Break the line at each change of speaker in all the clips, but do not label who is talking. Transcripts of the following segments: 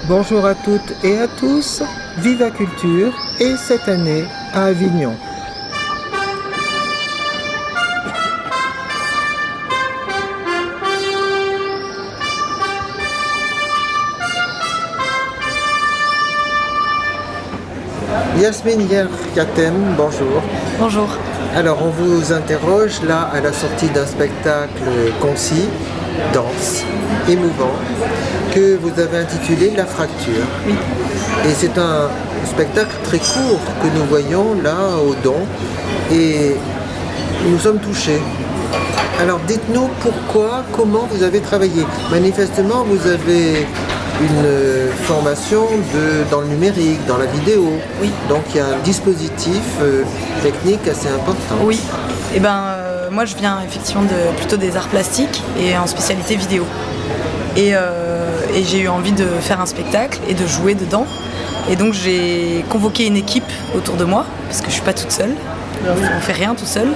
Bonjour à toutes et à tous, Viva Culture et cette année à Avignon. Yasmine Yerkatem, bonjour.
Bonjour.
Alors on vous interroge là à la sortie d'un spectacle concis, dense, émouvant, que vous avez intitulé La Fracture.
Oui.
Et c'est un spectacle très court que nous voyons là au Don et nous sommes touchés. Alors dites-nous pourquoi, comment vous avez travaillé. Manifestement vous avez une formation dans le numérique, dans la vidéo.
Oui.
Donc il y a un dispositif technique assez important.
Oui. Moi je viens effectivement plutôt des arts plastiques et en spécialité vidéo. Et j'ai eu envie de faire un spectacle et de jouer dedans. Et donc j'ai convoqué une équipe autour de moi, parce que je suis pas toute seule. On fait rien tout seul,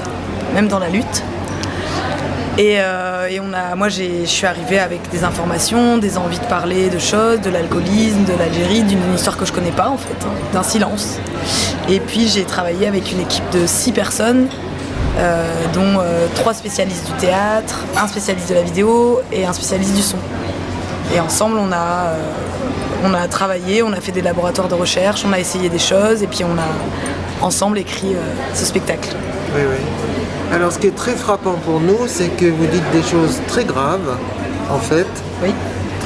même dans la lutte. Moi je suis arrivée avec des informations, des envies de parler de choses, de l'alcoolisme, de l'Algérie, d'une histoire que je connais pas en fait, d'un silence. Et puis j'ai travaillé avec une équipe de 6 personnes, dont 3 spécialistes du théâtre, un spécialiste de la vidéo et un spécialiste du son. Et ensemble on a travaillé, on a fait des laboratoires de recherche, on a essayé des choses et puis on a ensemble écrit ce spectacle.
Oui, oui. Alors ce qui est très frappant pour nous, c'est que vous dites des choses très graves, en fait,
Oui.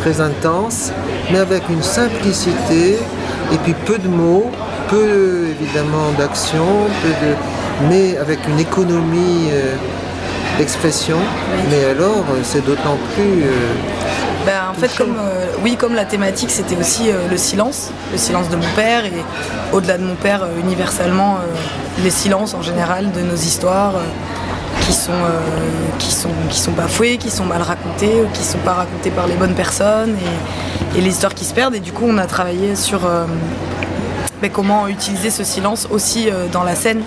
très intenses, mais avec une simplicité et puis peu de mots, peu évidemment d'action, mais avec une économie d'expression. Mais alors c'est d'autant plus...
En fait, comme la thématique c'était aussi le silence de mon père et au-delà de mon père, universellement, les silences en général de nos histoires qui sont bafouées, qui sont mal racontées, ou qui sont pas racontées par les bonnes personnes et les histoires qui se perdent. Et du coup, on a travaillé sur comment utiliser ce silence aussi dans la scène,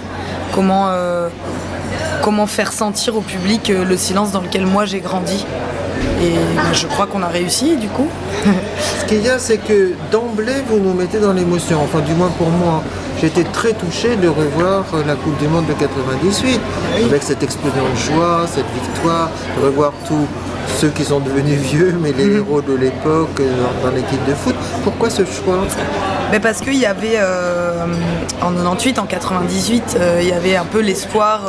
comment faire sentir au public le silence dans lequel moi j'ai grandi. Et je crois qu'on a réussi du coup.
Ce qu'il y a, c'est que d'emblée, vous nous mettez dans l'émotion. Enfin, du moins pour moi, j'ai été très touché de revoir la Coupe du Monde de 98, avec cette explosion de joie, cette victoire, de revoir tous ceux qui sont devenus vieux, mais les héros de l'époque dans l'équipe de foot. Pourquoi ce choix ?
Parce qu'il y avait, en 98, en 98, il y avait un peu l'espoir...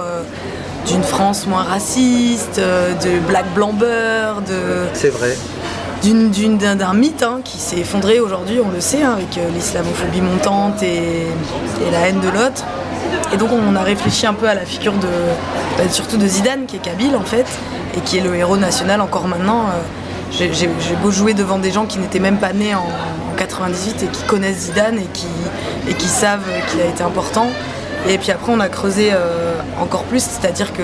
d'une France moins raciste, de black blanc beurre,
C'est vrai.
d'un mythe qui s'est effondré aujourd'hui, on le sait, avec l'islamophobie montante et la haine de l'autre. Et donc on a réfléchi un peu à la figure surtout de Zidane, qui est kabyle en fait, et qui est le héros national encore maintenant. J'ai beau jouer devant des gens qui n'étaient même pas nés en 98 et qui connaissent Zidane et qui savent qu'il a été important. Et puis après on a creusé encore plus, c'est-à-dire que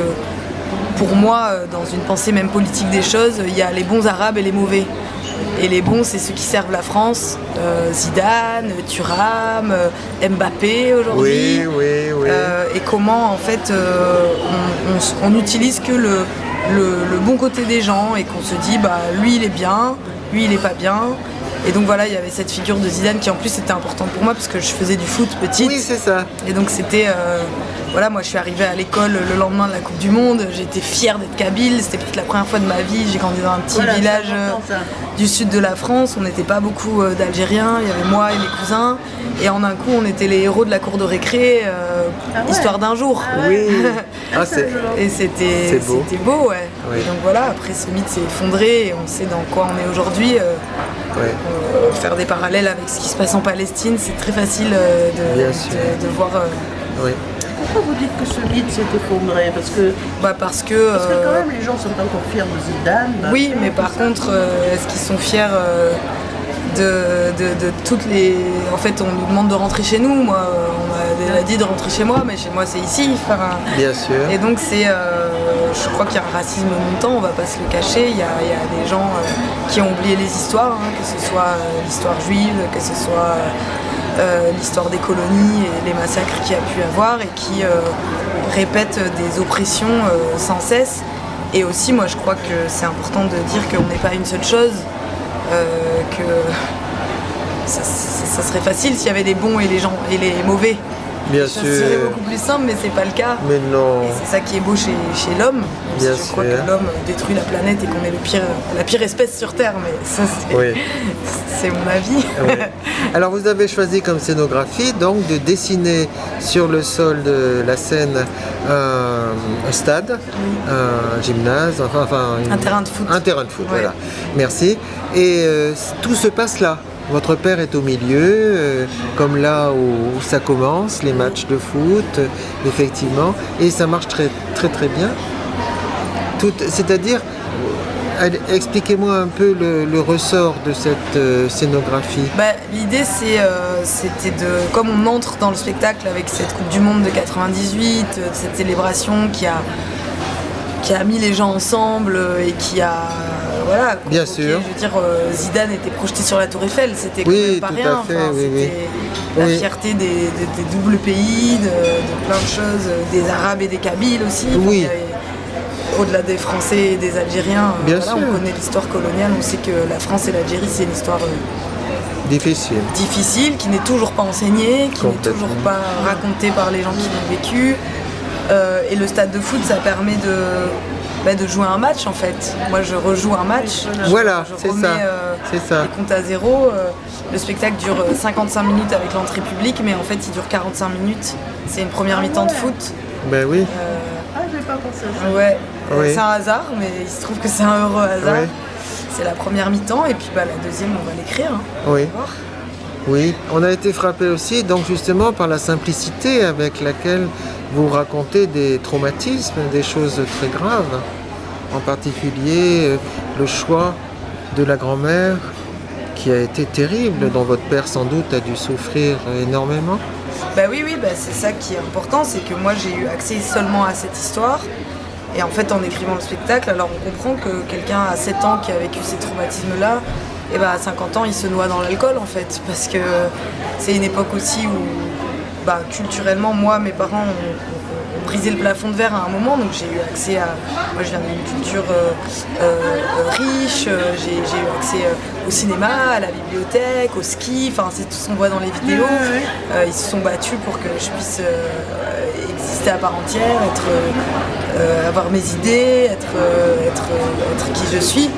pour moi, dans une pensée même politique des choses, il y a les bons arabes et les mauvais. Et les bons, c'est ceux qui servent la France, Zidane, Thuram, Mbappé aujourd'hui.
Oui.
Et comment en fait on utilise que le bon côté des gens et qu'on se dit lui il est bien, lui il est pas bien. Et donc voilà, il y avait cette figure de Zidane qui en plus était importante pour moi parce que je faisais du foot petite.
Oui, c'est ça.
Et donc c'était... moi je suis arrivée à l'école le lendemain de la Coupe du Monde, j'étais fière d'être kabyle, c'était peut-être la première fois de ma vie, j'ai grandi dans un petit village du sud de la France, on n'était pas beaucoup d'Algériens, il y avait moi et mes cousins, et en un coup on était les héros de la cour de récré, histoire d'un jour.
Oui.
Et c'était beau, ouais.
Oui.
Et donc voilà, après ce mythe s'est effondré et on sait dans quoi on est aujourd'hui. Faire des parallèles avec ce qui se passe en Palestine, c'est très facile de voir.
Oui.
Pourquoi vous dites que ce mythe s'est effondré ? Parce que quand même les gens sont encore fiers de Zidane.
Oui, mais par contre, est-ce qu'ils sont fiers de toutes les... En fait, on nous demande de rentrer chez nous. Moi, on m'a dit de rentrer chez moi, mais chez moi, c'est ici.
Bien sûr.
Et donc, je crois qu'il y a un racisme montant, on va pas se le cacher. Il y a des gens qui ont oublié les histoires, que ce soit l'histoire juive, que ce soit l'histoire des colonies et les massacres qu'il y a pu avoir et qui répètent des oppressions sans cesse. Et aussi, moi, je crois que c'est important de dire qu'on n'est pas une seule chose, ça serait facile s'il y avait des bons et les mauvais.
Bien
Ça
sûr.
serait beaucoup plus simple, mais c'est pas le cas.
Mais non.
Et c'est ça qui est beau chez l'homme.
Bien
Je crois
sûr.
que l'homme détruit la planète et qu'on est la pire espèce sur Terre, mais ça
Oui.
c'est mon avis.
Oui. Alors vous avez choisi comme scénographie donc de dessiner sur le sol de la scène un stade, un gymnase,
Un terrain de foot.
Un terrain de foot,
Ouais.
voilà. Merci. Et tout se passe là. Votre père est au milieu, comme là où ça commence, les matchs de foot, effectivement, et ça marche très très très bien. C'est-à-dire, expliquez-moi un peu le ressort de cette scénographie.
L'idée c'était comme on entre dans le spectacle avec cette Coupe du Monde de 98, cette célébration qui a mis les gens ensemble et qui a
Bien
convoqué,
sûr.
je veux dire, Zidane était projeté sur la Tour Eiffel, c'était quand même pas
tout
rien.
à fait,
Enfin,
oui,
c'était
oui.
la
Oui.
fierté des doubles pays, de plein de choses, des Arabes et des Kabyles aussi. Enfin,
Oui.
il y avait- au-delà des Français et des Algériens,
Bien
voilà,
sûr.
on connaît l'histoire coloniale, on sait que la France et l'Algérie c'est une histoire
Difficile.
difficile, qui n'est toujours pas enseignée, qui n'est
Complètement.
toujours pas racontée par les gens qui l'ont vécu. Et le stade de foot, ça permet de jouer un match en fait. Moi je rejoue un match.
Voilà,
je
c'est
remets,
ça. C'est ça.
les comptes à zéro. Le spectacle dure 55 minutes avec l'entrée publique, mais en fait il dure 45 minutes. C'est une première mi-temps de foot.
Ben oui.
Ah, je n'ai pas pensé à ça.
Ouais,
Oui.
c'est un hasard, mais il se trouve que c'est un heureux hasard.
Oui.
C'est la première mi-temps, et puis la deuxième, on va l'écrire. Hein.
Oui.
On va voir.
Oui, on a été frappé aussi donc justement par la simplicité avec laquelle vous racontez des traumatismes, des choses très graves, en particulier le choix de la grand-mère qui a été terrible, dont votre père sans doute a dû souffrir énormément.
Oui, c'est ça qui est important, c'est que moi j'ai eu accès seulement à cette histoire. Et en fait, en écrivant le spectacle, alors on comprend que quelqu'un à 7 ans qui a vécu ces traumatismes-là, à 50 ans, il se noie dans l'alcool en fait. Parce que c'est une époque aussi où, culturellement, moi, mes parents ont brisé le plafond de verre à un moment. Donc j'ai eu accès à... Moi, je viens d'une culture riche. J'ai eu accès au cinéma, à la bibliothèque, au ski. Enfin, c'est tout ce qu'on voit dans les vidéos. Ils se sont battus pour que je puisse exister à part entière, avoir mes idées, être qui je suis.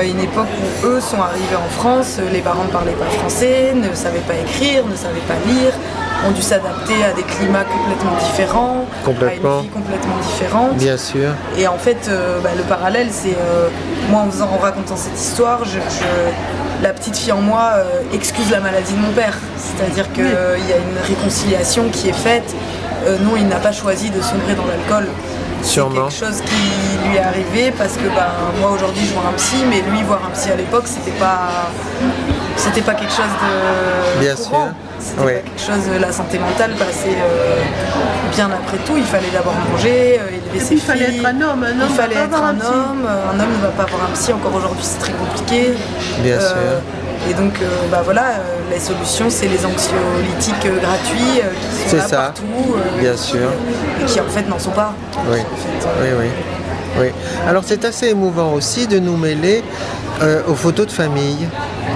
Une époque où eux sont arrivés en France, les parents ne parlaient pas français, ne savaient pas écrire, ne savaient pas lire, ont dû s'adapter à des climats complètement différents, à une vie complètement différente.
Bien sûr.
Et en fait, le parallèle, c'est moi en racontant cette histoire, la petite fille en moi excuse la maladie de mon père. C'est-à-dire qu'il y a une réconciliation qui est faite. Non, il n'a pas choisi de sombrer dans l'alcool.
Sûrement.
C'est quelque chose qui lui est arrivé parce que moi aujourd'hui je vois un psy, mais lui voir un psy à l'époque c'était pas quelque chose de
Bien
courant.
sûr.
C'était
Oui.
pas quelque chose, la santé mentale passait bien après tout. Il fallait d'abord manger, élever ses filles.
Il fallait être un homme.
Il fallait être un homme. Un homme ne va pas voir un psy, encore aujourd'hui c'est très compliqué.
Bien sûr.
Et donc les solutions c'est les anxiolytiques gratuits qui sont là partout.
Bien sûr.
Et qui en fait n'en sont pas.
Oui.
En fait,
Oui. Alors c'est assez émouvant aussi de nous mêler aux photos de famille,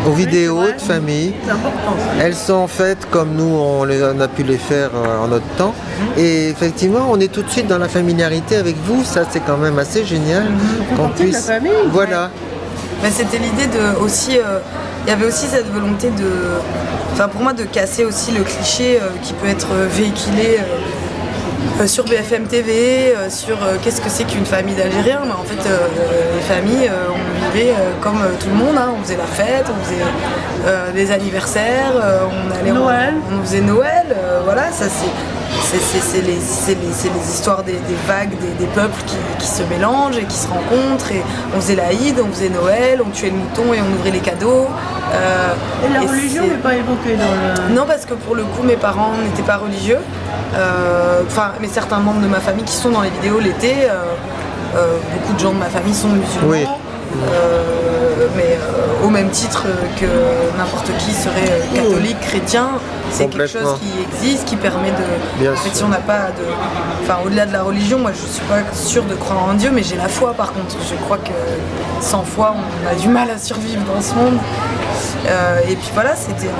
aux vidéos de famille.
C'est important.
Elles sont faites comme nous on a pu les faire en notre temps. Et effectivement, on est tout de suite dans la familiarité avec vous. Ça, c'est quand même assez génial qu'on
partie de la famille.
Voilà.
C'était l'idée de aussi. Il y avait aussi cette volonté pour moi, de casser aussi le cliché qui peut être véhiculé sur BFM TV, sur qu'est-ce que c'est qu'une famille d'Algériens. Mais en fait, les familles, on vivait comme tout le monde. On faisait la fête, on faisait des anniversaires, on allait
Noël.
on faisait Noël. Voilà, ça c'est les histoires des vagues, des peuples qui se mélangent et qui se rencontrent. Et on faisait l'Aïd, on faisait Noël, on tuait le mouton et on ouvrait les cadeaux.
Et la religion n'est pas évoquée dans le...
Non, parce que pour le coup, mes parents n'étaient pas religieux. Mais certains membres de ma famille qui sont dans les vidéos l'étaient. Beaucoup de gens de ma famille sont musulmans.
Oui.
Mais au même titre que n'importe qui serait catholique, chrétien, c'est quelque chose qui existe, qui permet de...
Bien
en fait,
sûr.
si on n'a pas de... au-delà de la religion, moi je suis pas sûre de croire en Dieu, mais j'ai la foi par contre. Je crois que sans foi, on a du mal à survivre dans ce monde. Et puis voilà, c'était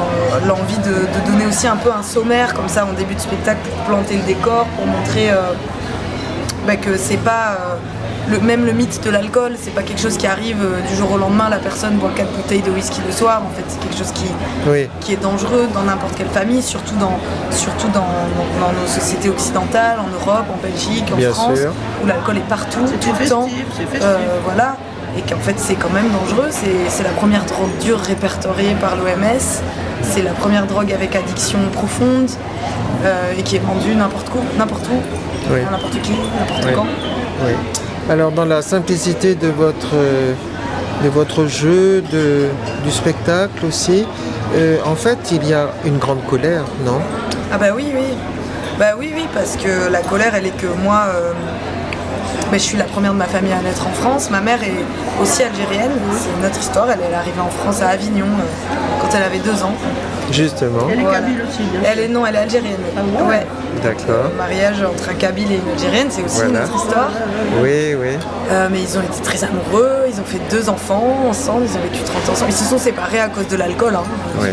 l'envie de donner aussi un peu un sommaire comme ça en début de spectacle pour planter le décor, pour montrer que c'est pas même le mythe de l'alcool, c'est pas quelque chose qui arrive du jour au lendemain, la personne boit 4 bouteilles de whisky le soir. En fait, c'est quelque chose qui est dangereux dans n'importe quelle famille, surtout dans nos sociétés occidentales, en Europe, en Belgique, en France, où l'alcool est partout, tout le temps. Voilà. Et qu'en fait c'est quand même dangereux, c'est la première drogue dure répertoriée par l'OMS, c'est la première drogue avec addiction profonde et qui est vendue n'importe où, n'importe qui, n'importe quand.
Oui. Alors dans la simplicité de votre jeu, du spectacle aussi, en fait il y a une grande colère, non?
Ah bah oui, parce que la colère elle est que moi... je suis la première de ma famille à naître en France. Ma mère est aussi algérienne, c'est notre histoire. Elle est arrivée en France à Avignon quand elle avait 2 ans.
Justement.
Elle est kabyle aussi, bien sûr.
Elle est algérienne.
Ah ouais.
D'accord.
Le mariage entre un kabyle et une algérienne, c'est aussi notre histoire.
Oui.
Mais ils ont été très amoureux, ils ont fait 2 enfants ensemble, ils ont vécu 30 ans ensemble. Ils se sont séparés à cause de l'alcool.
Oui.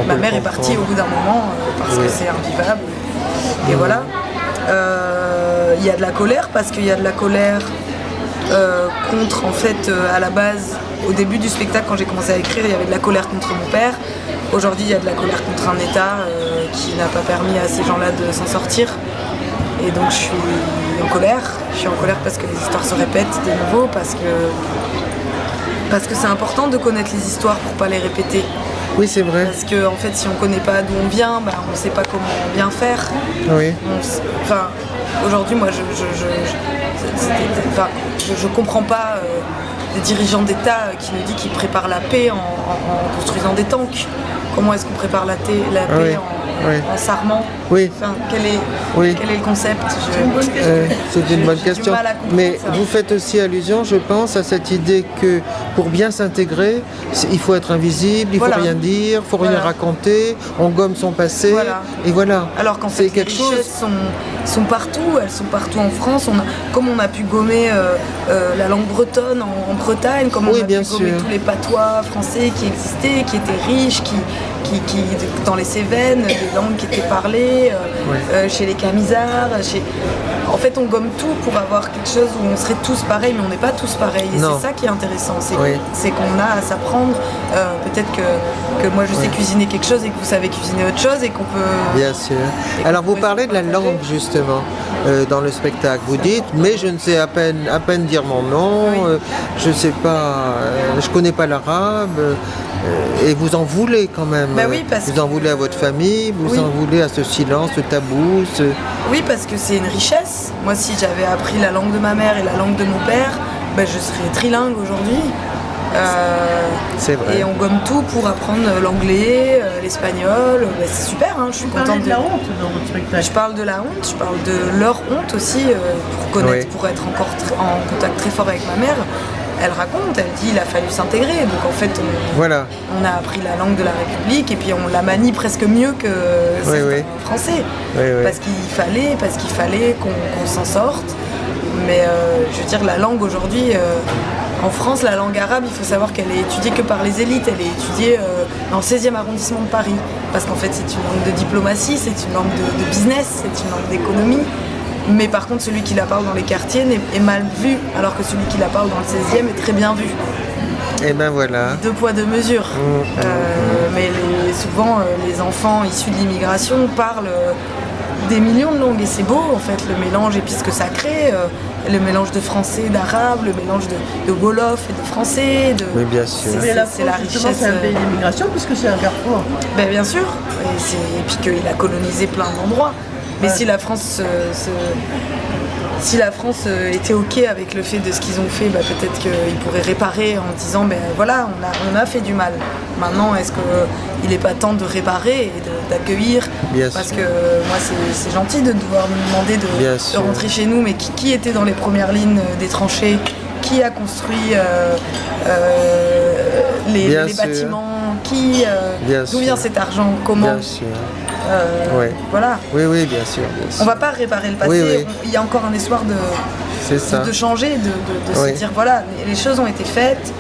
Ma mère est partie au bout d'un moment parce que c'est invivable. Et voilà. Il y a de la colère parce qu'il y a de la colère contre, en fait, à la base, au début du spectacle, quand j'ai commencé à écrire, il y avait de la colère contre mon père. Aujourd'hui, il y a de la colère contre un État qui n'a pas permis à ces gens-là de s'en sortir. Et donc, je suis en colère. Je suis en colère parce que les histoires se répètent de nouveau, parce que c'est important de connaître les histoires pour pas les répéter.
Oui, c'est vrai.
Parce que en fait, si on connaît pas d'où on vient, on sait pas comment bien faire.
Oui.
Aujourd'hui, moi, je comprends pas des dirigeants d'État qui nous disent qu'ils préparent la paix en construisant des tanks. Comment est-ce qu'on prépare la paix en s'armant?
Oui.
Enfin, quel est le concept?
C'est une bonne question. Mais vous faites aussi allusion, je pense, à cette idée que pour bien s'intégrer, il faut être invisible, il faut rien dire, il faut rien raconter, on gomme son passé, et voilà.
Alors qu'en fait, les richesses sont partout, elles sont partout en France. Comme on a pu gommer la langue bretonne en Bretagne, comme on a pu gommer tous les patois français qui existaient, qui étaient riches, qui dans les Cévennes, des langues qui étaient parlées, chez les Camisards. En fait, on gomme tout pour avoir quelque chose où on serait tous pareils, mais on n'est pas tous pareils. Et c'est ça qui est intéressant, c'est qu'on a à s'apprendre. Peut-être que moi je sais cuisiner quelque chose et que vous savez cuisiner autre chose et qu'on peut...
Bien sûr. Alors vous parlez de la langue justement dans le spectacle. Vous dites, mais je ne sais à peine dire mon nom, je sais pas, je connais pas l'arabe. Et vous en voulez quand même. Vous en voulez à votre famille, vous en voulez à ce silence, ce tabou.
Oui, parce que c'est une richesse. Moi, si j'avais appris la langue de ma mère et la langue de mon père, je serais trilingue aujourd'hui.
C'est vrai.
Et on gomme tout pour apprendre l'anglais, l'espagnol. C'est super, je suis contente.
Vous parlez de la honte dans votre spectacle.
Je parle de la honte, je parle de leur honte aussi, pour être encore en contact très fort avec ma mère. Elle raconte, elle dit il a fallu s'intégrer. Donc en fait, on a appris la langue de la République et puis on la manie presque mieux que certains français. Parce qu'il fallait qu'on s'en sorte. Mais je veux dire, la langue aujourd'hui, en France, la langue arabe, il faut savoir qu'elle est étudiée que par les élites. Elle est étudiée dans le 16e arrondissement de Paris. Parce qu'en fait, c'est une langue de diplomatie, c'est une langue de business, c'est une langue d'économie. Mais par contre, celui qui la parle dans les quartiers est mal vu, alors que celui qui la parle dans le 16e est très bien vu.
Et ben voilà.
2 poids 2 mesures. Mais souvent, les enfants issus de l'immigration parlent des millions de langues. Et c'est beau, en fait, le mélange, et puis ce que ça crée, le mélange de français et d'arabe, le mélange de wolof et de français.
Oui, bien sûr.
C'est la richesse. C'est un pays d'immigration, puisque c'est un carrefour.
Bien sûr. Et puis qu'il a colonisé plein d'endroits. Mais si la France était OK avec le fait de ce qu'ils ont fait, peut-être qu'ils pourraient réparer en disant on a fait du mal. Maintenant, est-ce qu'il n'est pas temps de réparer et d'accueillir? Parce que moi, c'est gentil de devoir me demander de rentrer chez nous, mais qui était dans les premières lignes des tranchées? Qui a construit les bâtiments? D'où vient cet argent? Comment?
Bien sûr.
Voilà.
Oui, bien sûr.
On va pas réparer le passé, il y a encore un espoir de changer, de se dire les choses ont été faites,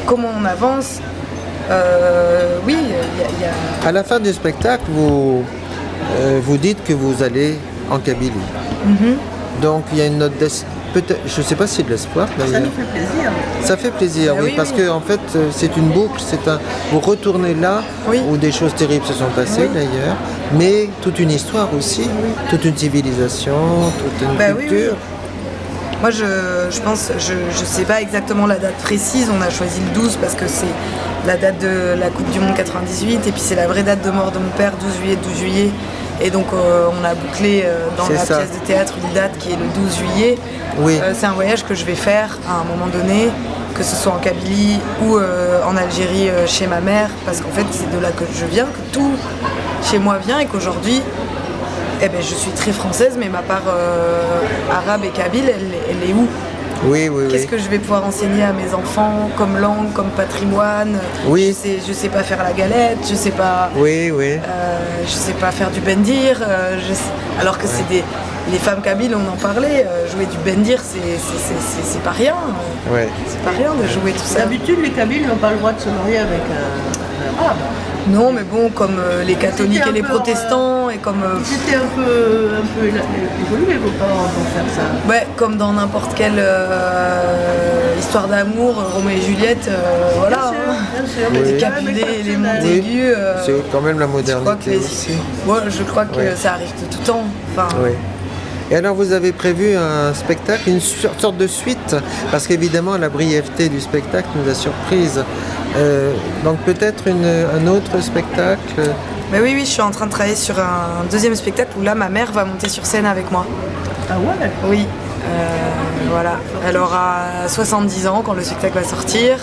comment on avance. Oui, il y a...
À la fin du spectacle, vous dites que vous allez en Kabylie. Donc il y a une note peut-être, je ne sais pas si de l'espoir
Ça
d'ailleurs.
nous fait plaisir.
Ça fait plaisir,
Ah
oui,
oui,
parce
oui.
que en fait c'est une boucle, vous retournez là
Oui.
où des choses terribles se sont passées
Oui.
d'ailleurs, mais toute une histoire aussi, toute une civilisation, toute une
Oui,
culture.
oui. Moi, je pense, je sais pas exactement la date précise. On a choisi le 12 parce que c'est la date de la Coupe du Monde 98 et puis c'est la vraie date de mort de mon père, 12 juillet. Et donc on a bouclé dans
C'est
la
ça.
pièce de théâtre une date qui est le 12 juillet.
Oui.
C'est un voyage que je vais faire à un moment donné, que ce soit en Kabylie ou en Algérie chez ma mère, parce qu'en fait c'est de là que je viens, que tout chez moi vient et qu'aujourd'hui je suis très française, mais ma part arabe et kabyle, elle est où?
Oui, oui,
Qu'est-ce
oui.
que je vais pouvoir enseigner à mes enfants comme langue, comme patrimoine?
Oui.
Je sais pas faire la galette, je sais pas,
Oui, oui.
je sais pas faire du bendir. Alors que c'est les femmes kabyles, on en parlait, jouer du bendir, c'est pas rien.
Ouais.
C'est pas rien de jouer tout ça.
D'habitude, les Kabyles n'ont pas le droit de se marier avec un arabe.
Non, mais bon, comme les catholiques
C'était
et les
un peu,
protestants, et comme,
C'était un peu évolué vos parents pour faire ça.
ouais, comme dans n'importe quelle histoire d'amour, Roméo et Juliette, voilà.
Bien sûr,
Oui.
mais
Les
c'est quand même
Capulets, les
exceptionnel.
Montaigu.
C'est quand même la
Je crois que
modernité aussi.
je crois que
Ouais.
ça arrive de tout temps. Enfin,
Oui. Et alors vous avez prévu un spectacle, une sorte de suite, parce qu'évidemment la brièveté du spectacle nous a surprise. Donc peut-être un autre spectacle.
mais oui, je suis en train de travailler sur un deuxième spectacle où là, ma mère va monter sur scène avec moi.
Ah ouais.
Oui, voilà. Elle aura 70 ans quand le spectacle va sortir.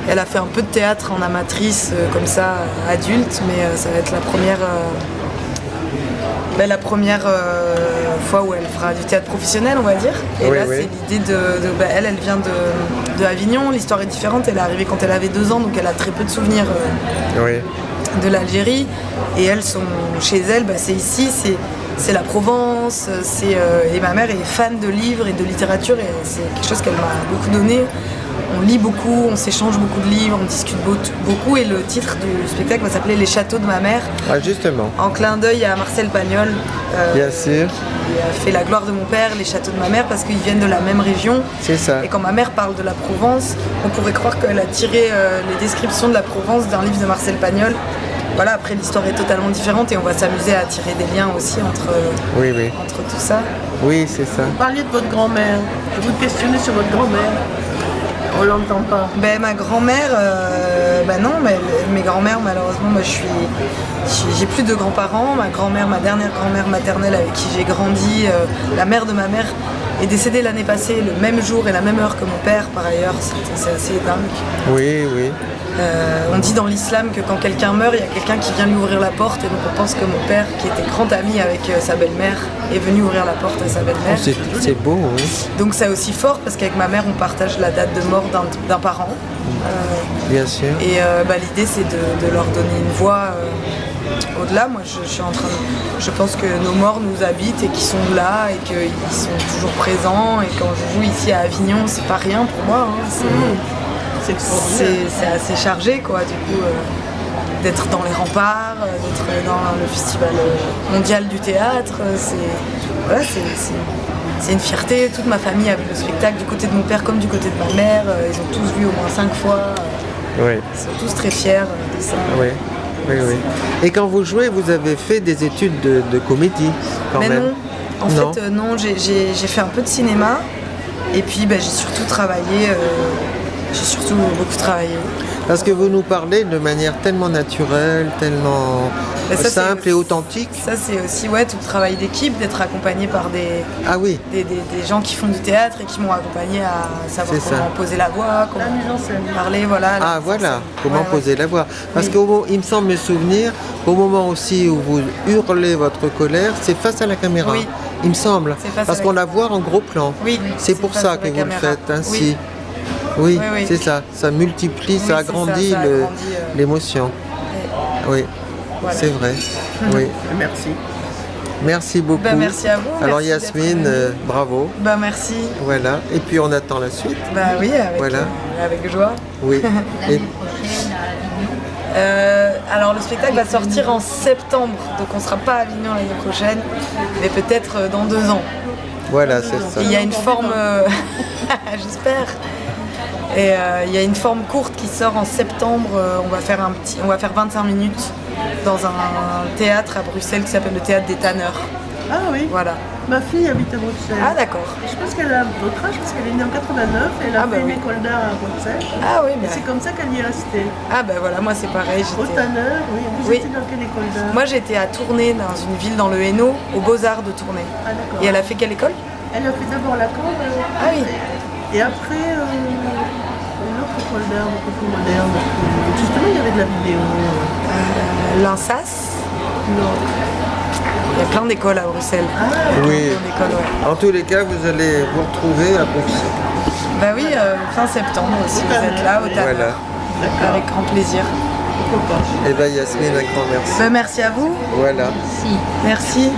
Elle a fait un peu de théâtre en amatrice, comme ça, adulte, mais ça va être la première fois où elle fera du théâtre professionnel, on va dire. Et
Oui,
là,
oui.
c'est l'idée elle vient de Avignon. L'histoire est différente. Elle est arrivée quand elle avait 2 ans, donc elle a très peu de souvenirs
Oui.
de l'Algérie. Et elles sont chez elle, c'est ici, c'est la Provence. Et ma mère est fan de livres et de littérature, et c'est quelque chose qu'elle m'a beaucoup donné. On lit beaucoup, on s'échange beaucoup de livres, on discute beaucoup, et le titre du spectacle va s'appeler Les châteaux de ma mère,
Ah, justement.
en clin d'œil à Marcel Pagnol,
Bien sûr.
qui a fait La gloire de mon père, Les châteaux de ma mère, parce qu'ils viennent de la même région.
C'est ça.
Et quand ma mère parle de la Provence, on pourrait croire qu'elle a tiré les descriptions de la Provence d'un livre de Marcel Pagnol. Voilà, après l'histoire est totalement différente et on va s'amuser à tirer des liens aussi
Oui, oui.
entre tout ça.
Oui, c'est ça.
Vous parliez de votre grand-mère. Je vous questionnais sur votre grand-mère. On l'entend pas.
Ma grand-mère, non, mais mes grands-mères, malheureusement, j'ai plus de grands-parents. Ma grand-mère, ma dernière grand-mère maternelle avec qui j'ai grandi, la mère de ma mère, est décédée l'année passée, le même jour et la même heure que mon père, par ailleurs. C'est assez dingue.
Oui, oui.
On dit dans l'islam que quand quelqu'un meurt, il y a quelqu'un qui vient lui ouvrir la porte, et donc on pense que mon père, qui était grand ami avec sa belle-mère, est venu ouvrir la porte à sa belle-mère.
C'est beau, oui.
Donc c'est aussi fort parce qu'avec ma mère, on partage la date de mort d'un parent.
Bien sûr.
Et l'idée, c'est de leur donner une voix au-delà. Moi, je suis en train je pense que nos morts nous habitent et qu'ils sont là et qu'ils sont toujours présents. Et quand je joue ici à Avignon, c'est pas rien pour moi.
C'est extraordinaire.
C'est assez chargé, quoi, du coup, d'être dans les remparts, d'être dans le festival mondial du théâtre. C'est une fierté. Toute ma famille a vu le spectacle, du côté de mon père comme du côté de ma mère. Ils ont tous vu au moins 5 fois.
Oui.
Ils sont tous très fiers de ça.
Oui. Oui, oui. Et quand vous jouez, vous avez fait des études de comédie, quand
Mais
même.
non, en fait, non, j'ai fait un peu de cinéma. Et puis, j'ai surtout travaillé. J'ai surtout beaucoup travaillé.
Parce que vous nous parlez de manière tellement naturelle, tellement
Ça,
simple et authentique.
Ça, c'est aussi tout le travail d'équipe, d'être accompagné par des gens qui font du théâtre et qui m'ont accompagné à savoir comment poser la voix, comment parler, voilà.
Ah voilà, comment
Ouais,
poser la voix. Parce qu'il me semble me souvenir, au moment aussi où vous hurlez votre colère, c'est face à la caméra.
Oui.
Il me semble.
C'est face
Parce
à
qu'on
la
la voit en gros plan.
Oui,
C'est pour
face
ça
à
que
la
vous le
caméra.
faites ainsi.
Oui.
Oui,
Oui, oui.
c'est ça. Ça multiplie,
Oui,
ça
c'est
agrandit
ça agrandit,
l'émotion. Oui,
Voilà.
c'est vrai. Oui.
Merci.
Merci beaucoup.
Bah, merci à vous.
Alors
merci
Yasmine, bravo.
Bah merci.
Voilà. Et puis on attend la suite.
Bah oui, avec joie.
Oui. Et
alors le spectacle va sortir en septembre, donc on sera pas à Avignon l'année prochaine, mais peut-être dans 2 ans.
voilà, c'est ça.
Il y a une forme, j'espère. Et il y a une forme courte qui sort en septembre. On va faire 25 minutes dans un théâtre à Bruxelles qui s'appelle le Théâtre des Tanneurs.
Ah oui.
Voilà.
Ma fille habite à Bruxelles.
Ah d'accord.
Je pense qu'elle a votre âge parce qu'elle est née en 89 et elle a fait une école d'art à Bruxelles.
Ah oui,
Et c'est comme ça qu'elle y est restée.
Ah ben voilà, moi c'est pareil.
Au Tanneur, oui. Vous étiez dans quelle école d'art?
Moi j'étais à Tournai, dans une ville dans le Hainaut, aux Beaux-Arts de Tournai.
Ah d'accord.
Et elle a fait quelle école?
Elle a fait d'abord la Cambre.
Ah oui.
Et après, une autre école d'art beaucoup plus moderne. Justement, il y avait de la vidéo.
L'Insas.
Non.
Il y a plein d'écoles à Bruxelles.
Ah
oui.
Plein d'écoles, ouais.
En tous les cas, vous allez vous retrouver à Bruxelles.
Bah oui, fin septembre si vous êtes là au Tanneur.
Voilà.
Avec grand plaisir.
Pourquoi pas.
Et bien Yasmine, un grand merci.
Bah merci à vous.
Voilà.
Merci.